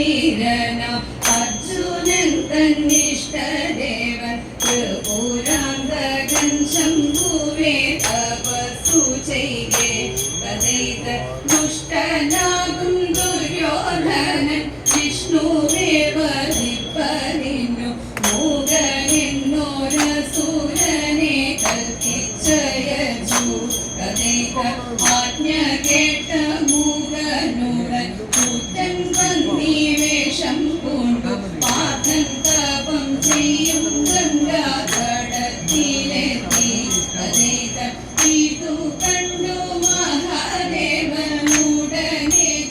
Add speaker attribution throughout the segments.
Speaker 1: വീരന അർജുനൻ തന്നിഷ്ടദേവൻ ത്രിപുരാന്തകൻ ശംഭുവേ തപസ്സു ചെയ്യേ തദൈത ദുഷ്ടനാകും ദുര്യോധനൻ വിഷ്ണുവേ വധിപ്പതിന്നു മൂകനെന്നോരസുരനെ കൽപ്പിച്ചയച്ചു തദൈത ആജ്ഞ കേട്ട മൂകനുടൻ കൂറ്റൻ പന്നി വേഷം കൊണ്ടു പാതൻ തപം ചെയ്യും ഗംഗാതടത്തിലെത്തി തദൈത ഇതു കണ്ടു മഹാദേവനുടനെ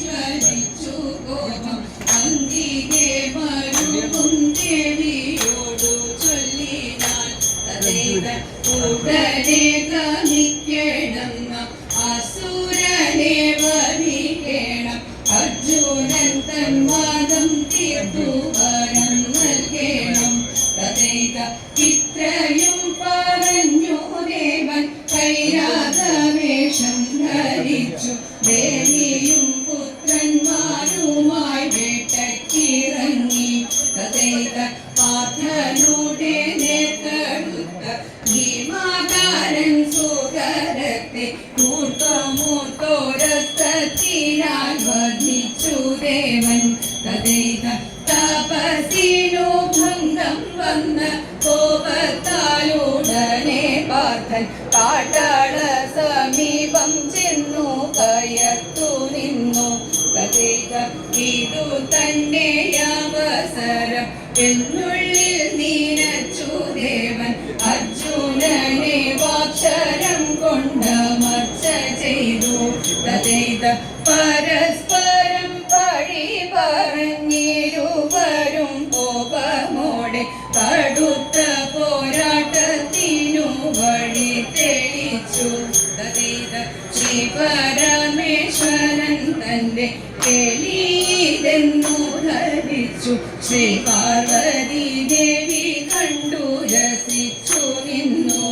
Speaker 1: ജ്വലിച്ചു കോപം അന്തികെ മരുവും ദേവിയോടു ചൊല്ലിനാൻ തദൈത ഉടനെ ഗമിക്കണം അസുരനെ വധിക്കണം അർജുനൻ തന്വാദം തീർത്തു വരം നൽകണം തദൈത ഇത്രയും പറഞ്ഞു ദേവൻ കൈരാതവേഷം ധരിച്ചു ദേവിയും പുത്രന്മാരുമായി വേട്ടക്കിറങ്ങി തദൈത പാർത്ഥനുടെ നേർക്കെടുത്ത ഭീമാകാരൻ സുരരത്തെ മൂർത്തമൂർത്തോരസ്തത്തിനാൽ വധിച്ചു ദേവൻ തദൈത തപസിനു ഭംഗം വന്ന കോപത്താലുടനെ പാർത്ഥൻ കാട്ടാള സമീപം ചെന്നു കയർത്തു നിന്നു തദൈത ഇതു തന്നെ അവസരം എന്നുള്ളിൽ നീനച്ചു ദേവൻ അർജുനനെ വാക്ഷരം കൊണ്ടമർച്ച ചെയ്തു തദൈത പരസ്പരം പഴി പറഞ്ഞിരുവരും കോപമോടെ കടുത്ത പോരാട്ടത്തിനു വഴി തെളിച്ചു തദൈത ശ്രീ പരമേശ്വരൻ തന്റെ കേളിയിതെന്നു ധരിച്ചു ശ്രീ പാർവതി ദേവി കണ്ടു രസിച്ചു നിന്നു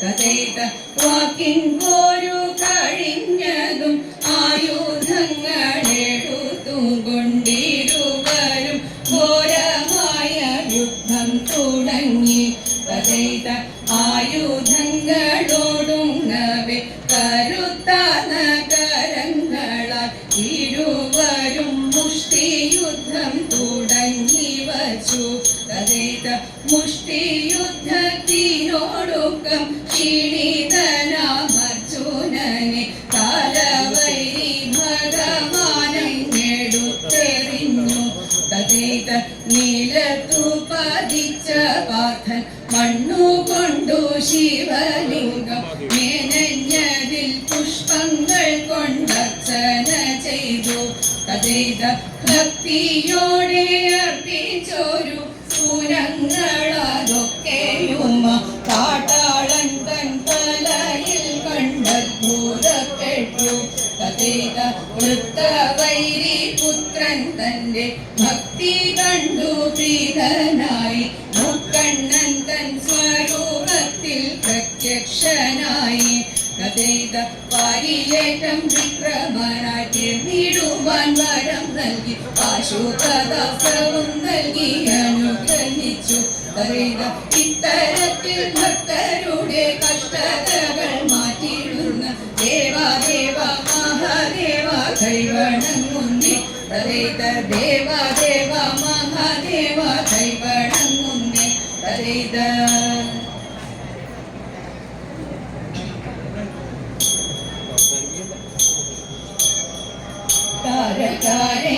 Speaker 1: തദൈത വാക്കിൻ പോരു കഴിഞ്ഞതും ആയുധങ്ങളെടുത്തു കൊണ്ടിരുവരും ഘോരമായ യുദ്ധം തുടങ്ങി തദൈത ആയുധങ്ങളോടുങ്ങവെ കരുത്ത നഗരങ്ങളാൽ ഇരുവരും മുഷ്ടിയുദ്ധം തുടങ്ങി വച്ചു തദൈത മുഷ്ടിയുദ്ധത്തിനോടൊക്കം ക്ഷീണിതനാമർജുനനെ കാലവൈരി ഭഗവാനെടുത്തെറിഞ്ഞു തദൈത നിലത്തു പതിച്ച പാർത്ഥൻ മണ്ണുകൊണ്ടു ശിവലിംഗം മേനഞ്ഞതിൽ പുഷ്പങ്ങൾ കൊണ്ടർച്ചന ചെയ്തു തദൈത ഭക്തിയോടെ അർപ്പിച്ചൊരു പൂരങ്ങളതൊക്കെയും കാട്ടാളൻ തൻ തലയിൽ കണ്ടത്ഭുതപ്പെട്ടു തദൈത വൃത്തവൈരി പുത്രൻ തന്റെ ഭക്തി കണ്ടു പ്രീതനായി മുക്കണ്ണൻ തൻ സ്വരൂപത്തിൽ പ്രത്യക്ഷനായി തദൈത പാരിയേറ്റം വിക്രമനായി തീർന്നിടുവാൻ വരം നൽകി പാശുപദാസ്ത്രവും നൽകി അനുഗ്രഹിച്ചു തദൈത ഇത്തരത്തിൽ ഭക്തരുടെ കഷ്ടതകൾ മാറ്റിയിടുന്ന ദേവാദേവ മഹാദേവ കൈവണങ്ങുന്നേ തദൈത ദേവാദേവ മഹാദേവ കൈവണങ്ങുന്നേ തദൈത താരകാരേ